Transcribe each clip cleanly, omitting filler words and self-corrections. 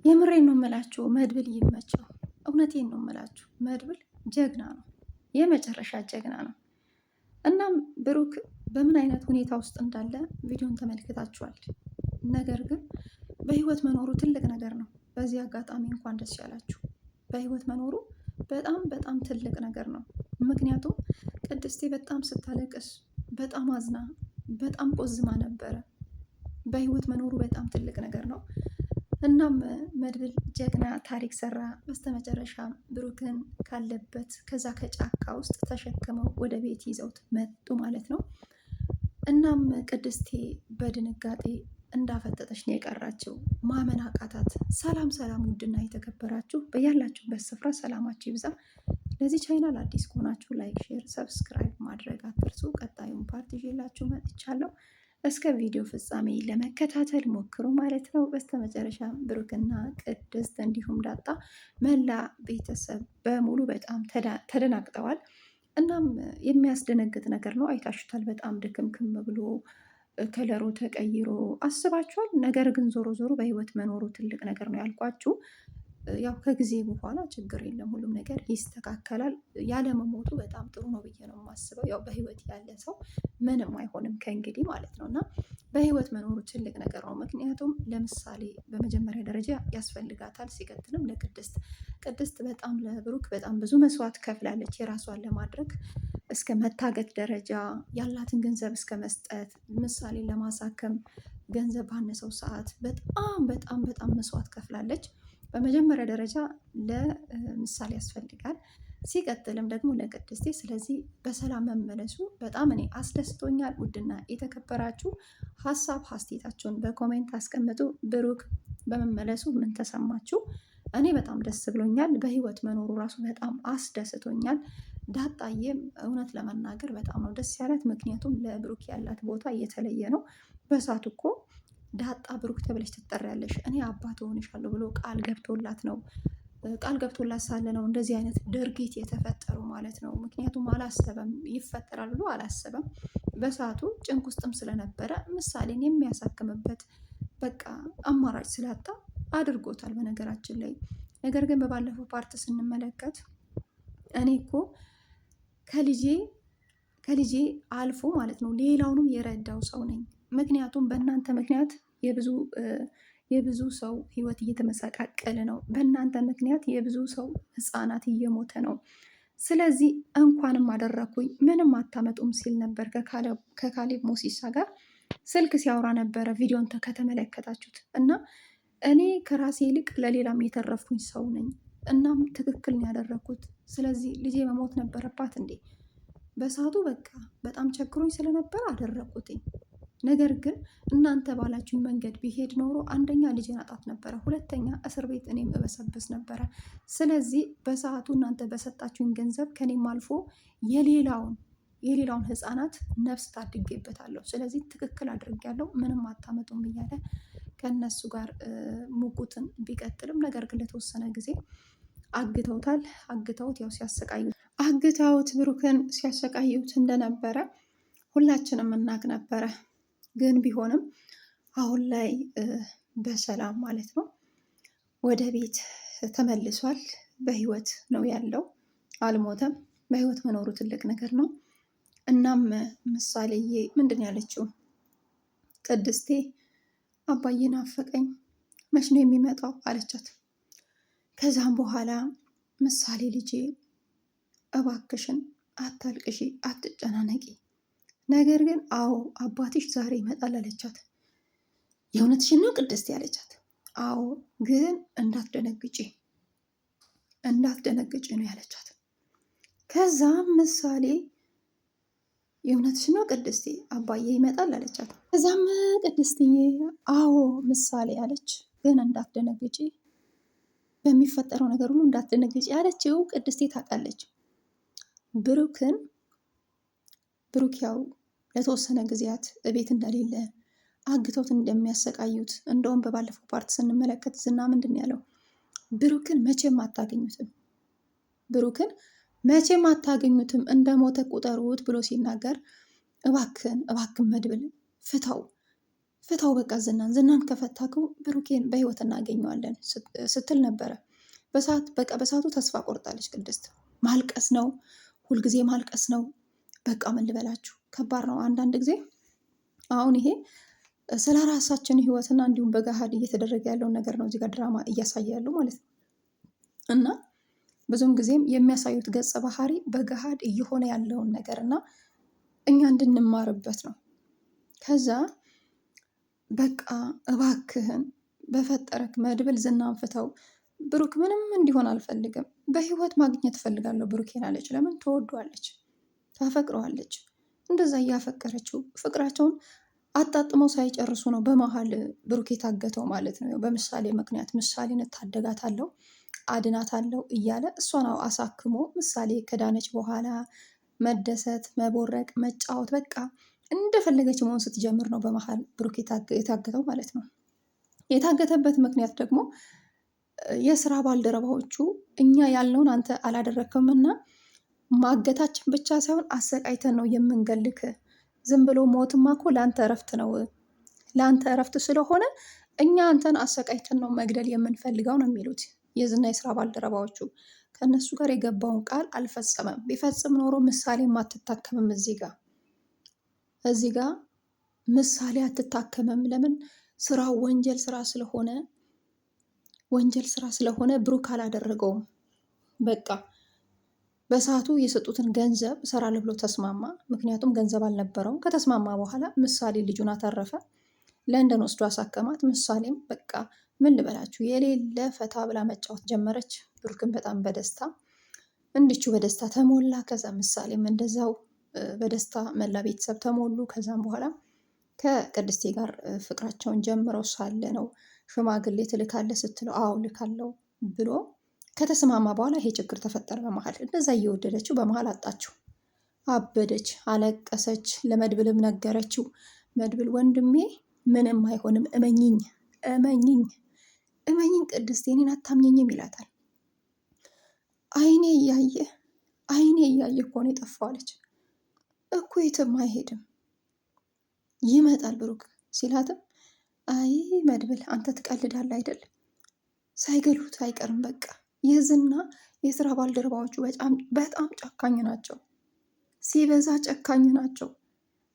የምሬን ነው የምላችሁ። መድብል ይመቸው። እውነቴን ነው የምላችሁ። መድብል ጀግና ነው፣ የመጨረሻ ጀግና ነው። እናም ብሩክ በምን አይነት ሁኔታ ውስጥ እንዳለ ቪዲዮን ተመልክታችኋል። ነገር ግን በህይወት መኖሩ ትልቅ ነገር ነው። በዚህ አጋጣሚ እንኳን ደስ ያላችሁ። በህይወት መኖሩ በጣም በጣም ትልቅ ነገር ነው። ምክንያቱም ቅድስቴ በጣም ስታለቅስ፣ በጣም አዝና፣ በጣም ቆዝማ ነበረ። በህይወት መኖሩ በጣም ትልቅ ነገር ነው። እናም መድብል ጀግና ታሪክ ሰራ። በስተመጨረሻ ብሩክን ካለበት ከዛ ከጫካ ውስጥ ተሸክመው ወደ ቤት ይዘውት መጡ ማለት ነው። እናም ቅድስቴ በድንጋጤ እንዳፈጠጠች ነው የቀራችው። ማመን አቃታት። ሰላም ሰላም! ውድና የተከበራችሁ በያላችሁበት ስፍራ ሰላማችሁ ይብዛ። ለዚህ ቻይናል አዲስ ከሆናችሁ ላይክ፣ ሼር፣ ሰብስክራይብ ማድረግ አትርሱ። ቀጣዩን ፓርት ይዤላችሁ መጥቻለሁ። እስከ ቪዲዮ ፍጻሜ ለመከታተል ሞክሩ ማለት ነው። በስተመጨረሻ ብሩክና ቅድስት እንዲሁም ዳጣ መላ ቤተሰብ በሙሉ በጣም ተደናግጠዋል። እናም የሚያስደነግጥ ነገር ነው። አይታችሁታል። በጣም ድክምክም ብሎ ከለሩ ተቀይሮ አስባችኋል። ነገር ግን ዞሮ ዞሮ በህይወት መኖሩ ትልቅ ነገር ነው ያልኳችሁ። ያው ከጊዜ በኋላ ችግር የለም፣ ሁሉም ነገር ይስተካከላል። ያለመሞቱ በጣም ጥሩ ነው ብዬ ነው የማስበው። ያው በህይወት ያለ ሰው ምንም አይሆንም ከእንግዲህ ማለት ነው። እና በህይወት መኖሩ ትልቅ ነገር ነው። ምክንያቱም ለምሳሌ በመጀመሪያ ደረጃ ያስፈልጋታል። ሲቀጥልም ቅድስት በጣም ለብሩክ በጣም ብዙ መስዋዕት ከፍላለች። የራሷን ለማድረግ እስከ መታገት ደረጃ ያላትን ገንዘብ እስከ መስጠት፣ ምሳሌ ለማሳከም ገንዘብ ባነሰው ሰዓት በጣም በጣም በጣም መስዋዕት ከፍላለች። በመጀመሪያ ደረጃ ለምሳሌ ያስፈልጋል። ሲቀጥልም ደግሞ ለቅድስቴ። ስለዚህ በሰላም መመለሱ በጣም እኔ አስደስቶኛል። ውድና የተከበራችሁ ሀሳብ አስተያየታችሁን በኮሜንት አስቀምጡ። ብሩክ በመመለሱ ምን ተሰማችሁ? እኔ በጣም ደስ ብሎኛል። በህይወት መኖሩ ራሱ በጣም አስደስቶኛል። ዳጣዬም እውነት ለመናገር በጣም ነው ደስ ያላት። ምክንያቱም ለብሩክ ያላት ቦታ እየተለየ ነው። በሳቱ እኮ ዳጣ ብሩክ ተብለሽ ትጠሪያለሽ፣ እኔ አባት ሆንሻለሁ ብሎ ቃል ገብቶላት ነው። ቃል ገብቶላት ሳለ ነው እንደዚህ አይነት ድርጊት የተፈጠሩ ማለት ነው። ምክንያቱም አላሰበም፣ ይፈጠራል ብሎ አላሰበም። በሰዓቱ ጭንቅ ውስጥም ስለነበረ ምሳሌን የሚያሳክምበት በቃ አማራጭ ስላጣ አድርጎታል በነገራችን ላይ። ነገር ግን በባለፈው ፓርት ስንመለከት እኔ እኮ ከልጄ አልፎ ማለት ነው ሌላውንም የረዳው ሰው ነኝ። ምክንያቱም በእናንተ ምክንያት የብዙ ሰው ህይወት እየተመሰቃቀለ ነው። በእናንተ ምክንያት የብዙ ሰው ህፃናት እየሞተ ነው። ስለዚህ እንኳንም አደረኩኝ፣ ምንም አታመጡም ሲል ነበር ከካሌብ ሞሲሳ ጋር ስልክ ሲያወራ ነበረ። ቪዲዮን ከተመለከታችሁት እና እኔ ከራሴ ይልቅ ለሌላም የተረፍኩኝ ሰው ነኝ። እናም ትክክል ነው ያደረኩት። ስለዚህ ልጄ መሞት ነበረባት እንዴ? በሰዓቱ በቃ በጣም ቸግሮኝ ስለነበር አደረኩትኝ። ነገር ግን እናንተ ባላችሁኝ መንገድ ቢሄድ ኖሮ አንደኛ ልጄን አጣት ነበረ፣ ሁለተኛ እስር ቤት እኔም እበሰብስ ነበረ። ስለዚህ በሰዓቱ እናንተ በሰጣችሁኝ ገንዘብ ከኔም አልፎ የሌላውን ህፃናት ነፍስ ታድጌበታለሁ። ስለዚህ ትክክል አድርጌያለሁ፣ ምንም አታመጡም እያለ ከእነሱ ጋር ሙጉትን ቢቀጥልም ነገር ግን ለተወሰነ ጊዜ አግተውታል። አግተውት ያው አግተውት ብሩክን ሲያሰቃዩት እንደነበረ ሁላችንም እናቅ ነበረ። ግን ቢሆንም አሁን ላይ በሰላም ማለት ነው ወደ ቤት ተመልሷል። በህይወት ነው ያለው፣ አልሞተም። በህይወት መኖሩ ትልቅ ነገር ነው። እናም ምሳሌዬ ምንድን ያለችው ቅድስቴ አባዬ ናፈቀኝ፣ መች ነው የሚመጣው አለቻት። ከዛም በኋላ ምሳሌ ልጄ እባክሽን አታልቅሺ፣ አትጨናነቂ፣ ነገር ግን አዎ አባትሽ ዛሬ ይመጣል አለቻት። የእውነትሽን ነው ቅድስት ያለቻት። አዎ ግን እንዳትደነግጪ ነው ያለቻት። ከዛም ምሳሌ የእውነትሽን ነው ቅድስቴ አባዬ ይመጣል አለቻት። ከዛም ቅድስትዬ አዎ ምሳሌ አለች፣ ግን እንዳትደነግጪ፣ በሚፈጠረው ነገር ሁሉ እንዳትደነግጪ ያለችው ቅድስቴ ታውቃለች። ብሩክ ያው ለተወሰነ ጊዜያት እቤት እንደሌለ አግተውት እንደሚያሰቃዩት፣ እንደውም በባለፈው ፓርት ስንመለከት ዝና ምንድን ያለው ብሩክን መቼም አታገኙትም እንደ ሞተ ቁጠሩት ብሎ ሲናገር እባክን መድብል ፍታው በቃ ዝናን ከፈታከው ብሩኬን በህይወት እናገኘዋለን ስትል ነበረ። በሰዓቱ ተስፋ ቆርጣለች ቅድስት። ማልቀስ ነው ሁልጊዜ ማልቀስ ነው። በቃ ምን ልበላችሁ ከባድ ነው አንዳንድ ጊዜ። አሁን ይሄ ስለ ራሳችን ህይወትና እንዲሁም በገሃድ እየተደረገ ያለውን ነገር ነው እዚህ ጋር ድራማ እያሳየ ያለው ማለት ነው። እና ብዙም ጊዜም የሚያሳዩት ገጸ ባህሪ በገሃድ እየሆነ ያለውን ነገር እና እኛ እንድንማርበት ነው። ከዛ በቃ እባክህን በፈጠረክ መድብል ዝናን ፍተው፣ ብሩክ ምንም እንዲሆን አልፈልግም፣ በህይወት ማግኘት እፈልጋለሁ ብሩኬን አለች። ለምን ትወዷለች፣ ታፈቅረዋለች። እንደዛ እያፈቀረችው ፍቅራቸውን አጣጥመው ሳይጨርሱ ነው በመሀል ብሩክ የታገተው ማለት ነው። በምሳሌ ምክንያት ምሳሌን እታደጋታለሁ አድናታለሁ እያለ እሷን አሳክሞ ምሳሌ ከዳነች በኋላ መደሰት፣ መቦረቅ፣ መጫወት በቃ እንደፈለገች መሆን ስትጀምር ነው በመሀል ብሩክ የታገተው ማለት ነው። የታገተበት ምክንያት ደግሞ የስራ ባልደረባዎቹ እኛ ያልነውን አንተ አላደረክምና ማገታችን ብቻ ሳይሆን አሰቃይተን ነው የምንገልክ። ዝም ብሎ ሞትማ እኮ ለአንተ እረፍት ነው። ለአንተ እረፍት ስለሆነ እኛ አንተን አሰቃይተን ነው መግደል የምንፈልገው ነው የሚሉት የዝና የስራ ባልደረባዎቹ። ከእነሱ ጋር የገባውን ቃል አልፈጸመም። ቢፈጽም ኖሮ ምሳሌ አትታከምም። እዚህ ጋ ምሳሌ አትታከምም። ለምን? ስራው ወንጀል ስራ ስለሆነ ብሩክ አላደረገውም። በቃ በሰዓቱ የሰጡትን ገንዘብ እሰራለሁ ብሎ ተስማማ። ምክንያቱም ገንዘብ አልነበረውም። ከተስማማ በኋላ ምሳሌ ልጁን አተረፈ፣ ለንደን ወስዶ አሳከማት። ምሳሌም በቃ ምን ልበላችሁ የሌለ ፈታ ብላ መጫወት ጀመረች። ብሩክን በጣም በደስታ በደስታ ተሞላ። ከዛ ምሳሌም እንደዛው በደስታ መላ ቤተሰብ ተሞሉ። ከዛም በኋላ ከቅድስቴ ጋር ፍቅራቸውን ጀምረው ሳለ ነው ሽማግሌ ትልካለህ ስትለው አዎ ልካለው ብሎ ከተስማማ በኋላ ይሄ ችግር ተፈጠረ በመሀል። እንደዛ እየወደደችው በመሀል አጣችው፣ አበደች፣ አለቀሰች። ለመድብልም ነገረችው። መድብል ወንድሜ ምንም አይሆንም፣ እመኝኝ እመኝኝ እመኝኝ ቅድስቴ፣ እኔን አታምኘኝም ይላታል። አይኔ እያየ እኮ ነው የጠፋው አለች። እኮ የትም አይሄድም ይመጣል ብሩክ ሲላትም አይ መድብል አንተ ትቀልዳለህ አይደል? ሳይገሉት አይቀርም። በቃ የዝና የስራ ባልደረባዎቹ በጣም ጨካኝ ናቸው፣ ሲበዛ ጨካኝ ናቸው።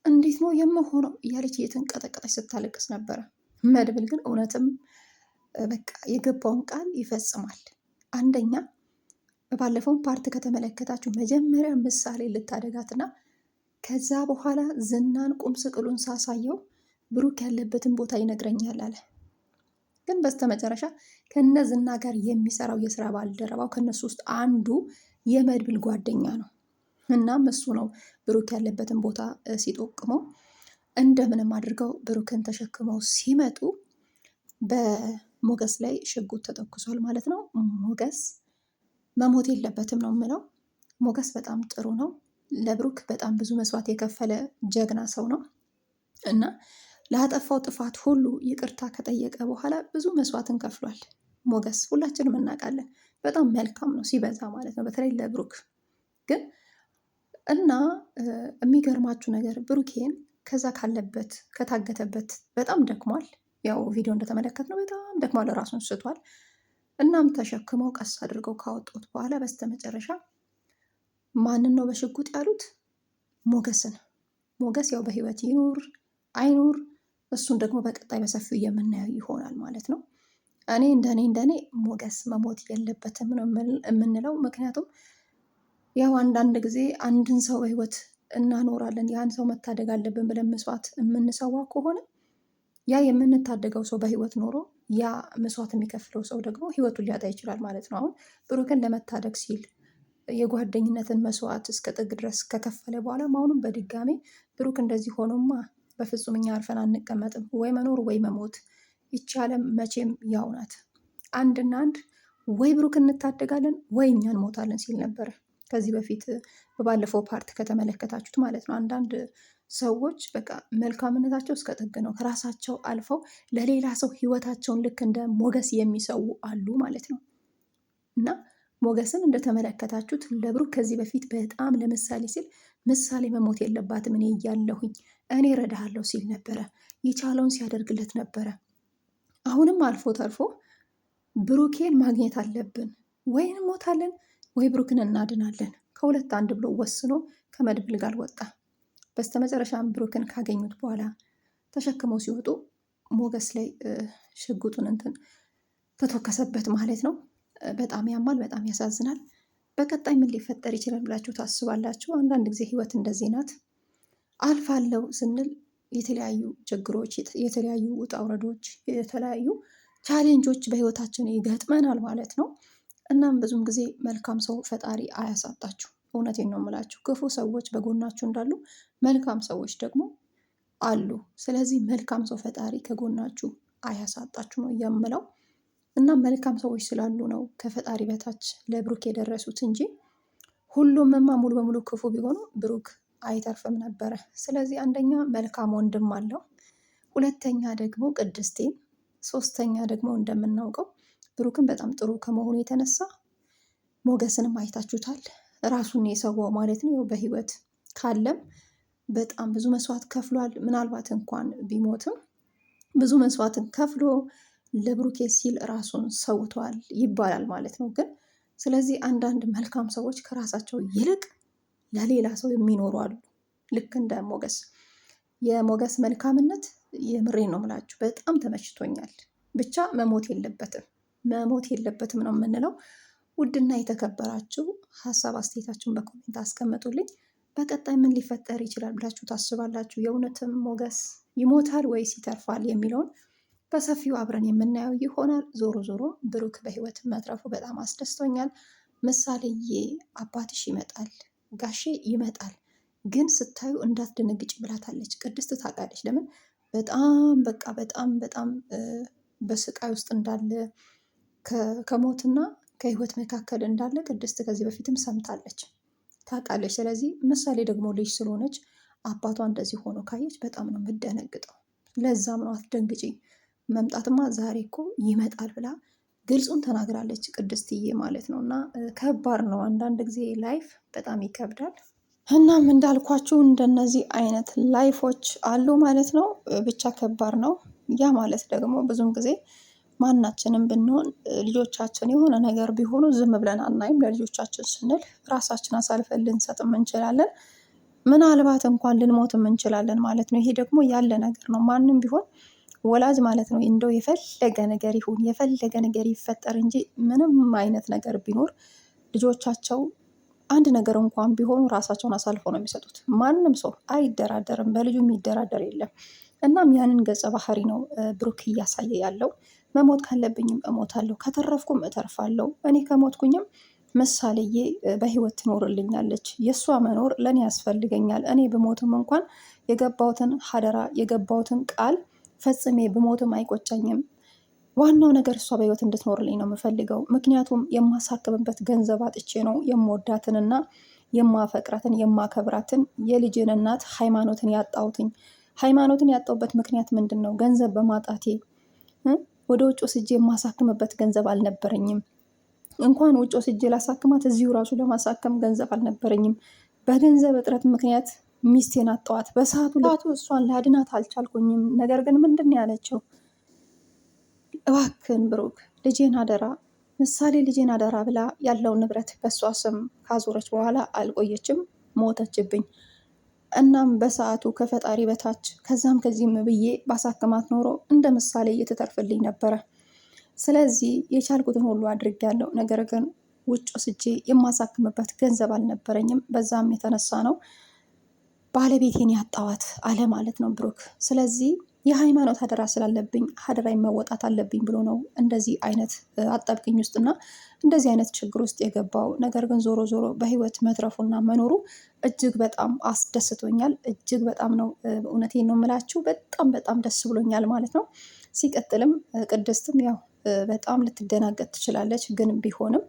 እንዴት ነው የምሆነው እያለች እየተንቀጠቀጠች ስታለቅስ ነበረ። መድብል ግን እውነትም በቃ የገባውን ቃል ይፈጽማል። አንደኛ ባለፈውን ፓርት ከተመለከታችሁ መጀመሪያ ምሳሌ ልታደጋትና ከዛ በኋላ ዝናን ቁም ስቅሉን ሳሳየው ብሩክ ያለበትን ቦታ ይነግረኛል አለ። ግን በስተመጨረሻ ከነ ዝና ጋር የሚሰራው የስራ ባልደረባው ከነሱ ውስጥ አንዱ የመድብል ጓደኛ ነው። እናም እሱ ነው ብሩክ ያለበትን ቦታ ሲጠቁመው እንደምንም አድርገው ብሩክን ተሸክመው ሲመጡ በሞገስ ላይ ሽጉጥ ተተኩሷል ማለት ነው። ሞገስ መሞት የለበትም ነው የምለው። ሞገስ በጣም ጥሩ ነው። ለብሩክ በጣም ብዙ መስዋዕት የከፈለ ጀግና ሰው ነው እና ላጠፋው ጥፋት ሁሉ ይቅርታ ከጠየቀ በኋላ ብዙ መስዋዕትን ከፍሏል ሞገስ። ሁላችንም እናውቃለን። በጣም መልካም ነው ሲበዛ ማለት ነው፣ በተለይ ለብሩክ ግን እና የሚገርማችሁ ነገር ብሩኬን ከዛ ካለበት ከታገተበት በጣም ደክሟል። ያው ቪዲዮ እንደተመለከትነው በጣም ደክሟል፣ ራሱን ስቷል። እናም ተሸክመው ቀስ አድርገው ካወጡት በኋላ በስተመጨረሻ ማንን ነው በሽጉጥ ያሉት? ሞገስን። ሞገስ ያው በህይወት ይኑር አይኑር እሱን ደግሞ በቀጣይ በሰፊው የምናየው ይሆናል ማለት ነው። እኔ እንደኔ ሞገስ መሞት የለበትም ነው የምንለው። ምክንያቱም ያው አንዳንድ ጊዜ አንድን ሰው በህይወት እናኖራለን፣ ያን ሰው መታደግ አለብን ብለን መስዋዕት የምንሰዋ ከሆነ ያ የምንታደገው ሰው በህይወት ኖሮ ያ መስዋዕት የሚከፍለው ሰው ደግሞ ህይወቱን ሊያጣ ይችላል ማለት ነው። አሁን ብሩክን ለመታደግ ሲል የጓደኝነትን መስዋዕት እስከ ጥግ ድረስ ከከፈለ በኋላ አሁንም በድጋሜ ብሩክ እንደዚህ ሆኖማ በፍጹም እኛ አርፈን አንቀመጥም፣ ወይ መኖር ወይ መሞት፣ ይቻለም መቼም ያው ናት፣ አንድና አንድ ወይ ብሩክ እንታደጋለን ወይ እኛ እንሞታለን ሲል ነበር ከዚህ በፊት በባለፈው ፓርት ከተመለከታችሁት ማለት ነው። አንዳንድ ሰዎች በቃ መልካምነታቸው እስከ ጥግ ነው፣ ከራሳቸው አልፈው ለሌላ ሰው ህይወታቸውን ልክ እንደ ሞገስ የሚሰዉ አሉ ማለት ነው። እና ሞገስን እንደተመለከታችሁት ለብሩክ ከዚህ በፊት በጣም ለምሳሌ ሲል ምሳሌ መሞት የለባትም እኔ እያለሁኝ እኔ እረዳሃለሁ ሲል ነበረ። የቻለውን ሲያደርግለት ነበረ። አሁንም አልፎ ተርፎ ብሩኬን ማግኘት አለብን፣ ወይ እንሞታለን ወይ ብሩክን እናድናለን፣ ከሁለት አንድ ብሎ ወስኖ ከመድብል ጋር ወጣ። በስተመጨረሻም ብሩክን ካገኙት በኋላ ተሸክመው ሲወጡ ሞገስ ላይ ሽጉጡን ተተኮሰበት ማለት ነው። በጣም ያማል፣ በጣም ያሳዝናል። በቀጣይ ምን ሊፈጠር ይችላል ብላችሁ ታስባላችሁ? አንዳንድ ጊዜ ህይወት እንደዚህ ናት። አልፋለሁ ስንል የተለያዩ ችግሮች፣ የተለያዩ ውጣ ውረዶች፣ የተለያዩ ቻሌንጆች በህይወታችን ይገጥመናል ማለት ነው። እናም ብዙም ጊዜ መልካም ሰው ፈጣሪ አያሳጣችሁ። እውነቴን ነው የምላችሁ። ክፉ ሰዎች በጎናችሁ እንዳሉ መልካም ሰዎች ደግሞ አሉ። ስለዚህ መልካም ሰው ፈጣሪ ከጎናችሁ አያሳጣችሁ ነው የምለው። እና መልካም ሰዎች ስላሉ ነው ከፈጣሪ በታች ለብሩክ የደረሱት እንጂ ሁሉምማ ሙሉ በሙሉ ክፉ ቢሆኑ ብሩክ አይተርፍም ነበረ። ስለዚህ አንደኛ መልካም ወንድም አለው፣ ሁለተኛ ደግሞ ቅድስቴን፣ ሶስተኛ ደግሞ እንደምናውቀው ብሩክን በጣም ጥሩ ከመሆኑ የተነሳ ሞገስንም አይታችሁታል። ራሱን የሰዋው ማለት ነው። በህይወት ካለም በጣም ብዙ መስዋዕት ከፍሏል። ምናልባት እንኳን ቢሞትም ብዙ መስዋዕትን ከፍሎ ለብሩኬ ሲል ራሱን ሰውቷል ይባላል ማለት ነው። ግን ስለዚህ አንዳንድ መልካም ሰዎች ከራሳቸው ይልቅ ለሌላ ሰው የሚኖሩ አሉ። ልክ እንደ ሞገስ። የሞገስ መልካምነት የምሬን ነው የምላችሁ፣ በጣም ተመችቶኛል። ብቻ መሞት የለበትም ነው የምንለው። ውድና የተከበራችሁ ሀሳብ አስተያየታችሁን በኮሜንት አስቀምጡልኝ። በቀጣይ ምን ሊፈጠር ይችላል ብላችሁ ታስባላችሁ? የእውነትም ሞገስ ይሞታል ወይስ ይተርፋል የሚለውን በሰፊው አብረን የምናየው ይሆናል። ዞሮ ዞሮ ብሩክ በህይወት መትረፉ በጣም አስደስቶኛል። ምሳሌዬ አባትሽ ይመጣል፣ ጋሼ ይመጣል፣ ግን ስታዩ እንዳትደነግጭ ብላታለች። ቅድስት ታውቃለች። ለምን በጣም በቃ በጣም በስቃይ ውስጥ እንዳለ ከሞትና ከህይወት መካከል እንዳለ ቅድስት ከዚህ በፊትም ሰምታለች፣ ታውቃለች። ስለዚህ ምሳሌ ደግሞ ልጅ ስለሆነች አባቷ እንደዚህ ሆኖ ካየች በጣም ነው የምደነግጠው። ለዛም ነው አትደንግጪ፣ መምጣትማ ዛሬ እኮ ይመጣል ብላ ግልጹን ተናግራለች ቅድስትዬ ማለት ነው። እና ከባድ ነው አንዳንድ ጊዜ ላይፍ በጣም ይከብዳል። እናም እንዳልኳችሁ እንደነዚህ አይነት ላይፎች አሉ ማለት ነው። ብቻ ከባድ ነው። ያ ማለት ደግሞ ብዙም ጊዜ ማናችንም ብንሆን ልጆቻችን የሆነ ነገር ቢሆኑ ዝም ብለን አናይም። ለልጆቻችን ስንል ራሳችን አሳልፈን ልንሰጥም እንችላለን። ምናልባት እንኳን ልንሞትም እንችላለን ማለት ነው። ይሄ ደግሞ ያለ ነገር ነው። ማንም ቢሆን ወላጅ ማለት ነው እንደው የፈለገ ነገር ይሁን የፈለገ ነገር ይፈጠር እንጂ ምንም አይነት ነገር ቢኖር ልጆቻቸው አንድ ነገር እንኳን ቢሆኑ ራሳቸውን አሳልፈው ነው የሚሰጡት። ማንም ሰው አይደራደርም፣ በልጁ የሚደራደር የለም። እናም ያንን ገጸ ባህሪ ነው ብሩክ እያሳየ ያለው። መሞት ካለብኝም እሞታለሁ፣ ከተረፍኩም እተርፋለሁ። እኔ ከሞትኩኝም ምሳሌዬ በህይወት ትኖርልኛለች። የእሷ መኖር ለእኔ ያስፈልገኛል። እኔ ብሞትም እንኳን የገባሁትን ሀደራ የገባሁትን ቃል ፈጽሜ ብሞትም አይቆጨኝም። ዋናው ነገር እሷ በህይወት እንድትኖርልኝ ነው የምፈልገው። ምክንያቱም የማሳክምበት ገንዘብ አጥቼ ነው የምወዳትንና የማፈቅራትን የማከብራትን የልጅን እናት ሃይማኖትን ያጣሁትኝ። ሃይማኖትን ያጣሁበት ምክንያት ምንድን ነው? ገንዘብ በማጣቴ። ወደ ውጭ ወስጄ የማሳክምበት ገንዘብ አልነበረኝም። እንኳን ውጭ ወስጄ ላሳክማት እዚሁ ራሱ ለማሳከም ገንዘብ አልነበረኝም። በገንዘብ እጥረት ምክንያት ሚስቴን አጣኋት። በሰዓቱ እሷን ላድናት አልቻልኩኝም። ነገር ግን ምንድን ነው ያለችው? እባክን ብሩክ ልጄን አደራ፣ ምሳሌ ልጄን አደራ ብላ ያለውን ንብረት በእሷ ስም ካዞረች በኋላ አልቆየችም፣ ሞተችብኝ። እናም በሰዓቱ ከፈጣሪ በታች ከዛም ከዚህም ብዬ ባሳክማት ኖሮ እንደ ምሳሌ እየተተርፍልኝ ነበረ። ስለዚህ የቻልኩትን ሁሉ አድርጌያለሁ። ነገር ግን ውጭ ወስጄ የማሳክምበት ገንዘብ አልነበረኝም። በዛም የተነሳ ነው ባለቤቴን ያጣዋት አለ ማለት ነው ብሩክ። ስለዚህ የሃይማኖት አደራ ስላለብኝ አደራዬን መወጣት አለብኝ ብሎ ነው እንደዚህ አይነት አጣብቅኝ ውስጥና እንደዚህ አይነት ችግር ውስጥ የገባው። ነገር ግን ዞሮ ዞሮ በህይወት መትረፉና መኖሩ እጅግ በጣም አስደስቶኛል። እጅግ በጣም ነው፣ እውነቴን ነው የምላችሁ፣ በጣም ደስ ብሎኛል ማለት ነው። ሲቀጥልም ቅድስትም ያው በጣም ልትደናገጥ ትችላለች፣ ግን ቢሆንም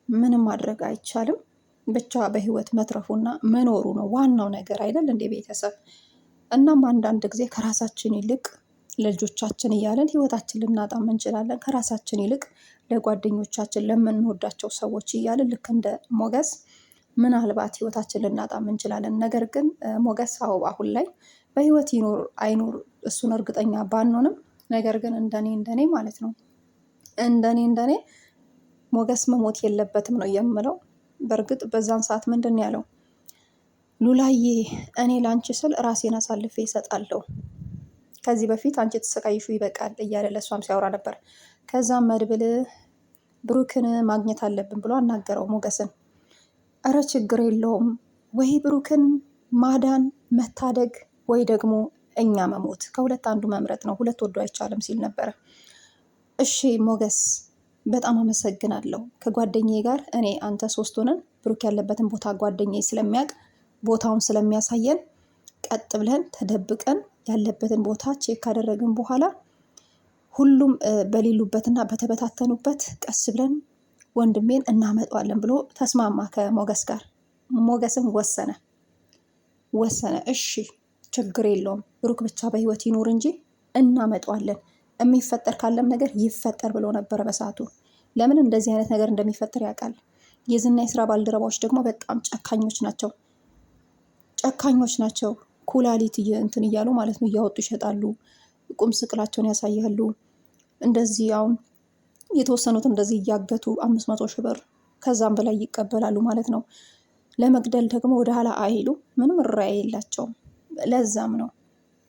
ምንም ማድረግ አይቻልም። ብቻ በህይወት መትረፉና መኖሩ ነው ዋናው ነገር አይደል እንደ ቤተሰብ። እናም አንዳንድ ጊዜ ከራሳችን ይልቅ ለልጆቻችን እያለን ህይወታችን ልናጣም እንችላለን። ከራሳችን ይልቅ ለጓደኞቻችን ለምንወዳቸው ሰዎች እያለን ልክ እንደ ሞገስ ምናልባት ህይወታችን ልናጣም እንችላለን። ነገር ግን ሞገስ አሁን ላይ በህይወት ይኖር አይኖር እሱን እርግጠኛ ባንሆንም፣ ነገር ግን እንደኔ ማለት ነው እንደኔ ሞገስ መሞት የለበትም ነው የምለው። በእርግጥ በዛን ሰዓት ምንድን ያለው ሉላዬ፣ እኔ ላንቺ ስል ራሴን አሳልፌ ይሰጣለሁ፣ ከዚህ በፊት አንቺ ተሰቃይሹ ይበቃል እያለ ለእሷም ሲያወራ ነበር። ከዛም መድብል ብሩክን ማግኘት አለብን ብሎ አናገረው ሞገስን። እረ ችግር የለውም ወይ ብሩክን ማዳን መታደግ፣ ወይ ደግሞ እኛ መሞት፣ ከሁለት አንዱ መምረጥ ነው፣ ሁለት ወዶ አይቻልም ሲል ነበረ። እሺ ሞገስ በጣም አመሰግናለሁ። ከጓደኛዬ ጋር እኔ አንተ ሶስት ሆነን ብሩክ ያለበትን ቦታ ጓደኛዬ ስለሚያውቅ ቦታውን ስለሚያሳየን ቀጥ ብለን ተደብቀን ያለበትን ቦታ ቼክ ካደረግን በኋላ ሁሉም በሌሉበትና በተበታተኑበት ቀስ ብለን ወንድሜን እናመጣዋለን ብሎ ተስማማ ከሞገስ ጋር። ሞገስም ወሰነ። እሺ ችግር የለውም ብሩክ ብቻ በህይወት ይኖር እንጂ እናመጣዋለን፣ የሚፈጠር ካለም ነገር ይፈጠር ብሎ ነበረ በሰዓቱ። ለምን እንደዚህ አይነት ነገር እንደሚፈጠር ያውቃል። የዝና የስራ ባልደረባዎች ደግሞ በጣም ጨካኞች ናቸው። ኩላሊት እንትን እያሉ ማለት ነው እያወጡ ይሸጣሉ። ቁም ስቅላቸውን ያሳያሉ። እንደዚህ አሁን የተወሰኑት እንደዚህ እያገቱ 500 ሺህ ብር ከዛም በላይ ይቀበላሉ ማለት ነው። ለመግደል ደግሞ ወደ ኋላ አይሉ፣ ምንም ራዕይ የላቸውም። ለዛም ነው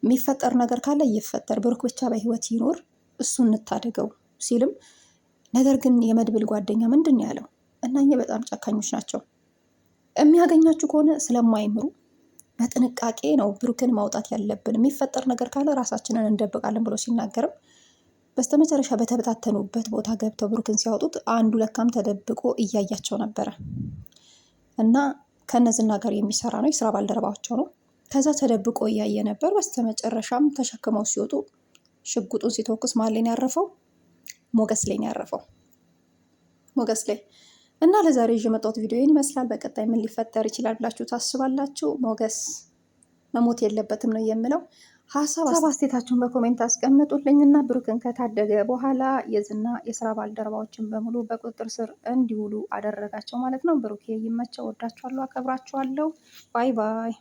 የሚፈጠር ነገር ካለ ይፈጠር፣ ብሩክ ብቻ በህይወት ይኖር፣ እሱ እንታደገው ሲልም፣ ነገር ግን የመድብል ጓደኛ ምንድን ያለው እናኛ በጣም ጨካኞች ናቸው። የሚያገኛችሁ ከሆነ ስለማይምሩ በጥንቃቄ ነው ብሩክን ማውጣት ያለብን፣ የሚፈጠር ነገር ካለ ራሳችንን እንደብቃለን ብሎ ሲናገርም፣ በስተመጨረሻ በተበታተኑበት ቦታ ገብተው ብሩክን ሲያወጡት አንዱ ለካም ተደብቆ እያያቸው ነበረ እና ከነዝና ጋር የሚሰራ ነው፣ የስራ ባልደረባቸው ነው። ከዛ ተደብቆ እያየ ነበር። በስተመጨረሻም ተሸክመው ሲወጡ ሽጉጡን ሲተኩስ ማን ላይ ነው ያረፈው? ሞገስ ላይ ነው ያረፈው። ሞገስ ላይ እና ለዛሬ ይዤ የመጣሁት ቪዲዮ ይህን ይመስላል። በቀጣይ ምን ሊፈጠር ይችላል ብላችሁ ታስባላችሁ? ሞገስ መሞት የለበትም ነው የምለው። ሀሳብ አስተያየታችሁን በኮሜንት አስቀምጡልኝ እና ብሩክን ከታደገ በኋላ የዝና የስራ ባልደረባዎችን በሙሉ በቁጥጥር ስር እንዲውሉ አደረጋቸው ማለት ነው። ብሩክ ይመቸው። ወዳችኋለሁ፣ አከብራችኋለሁ። ባይ ባይ።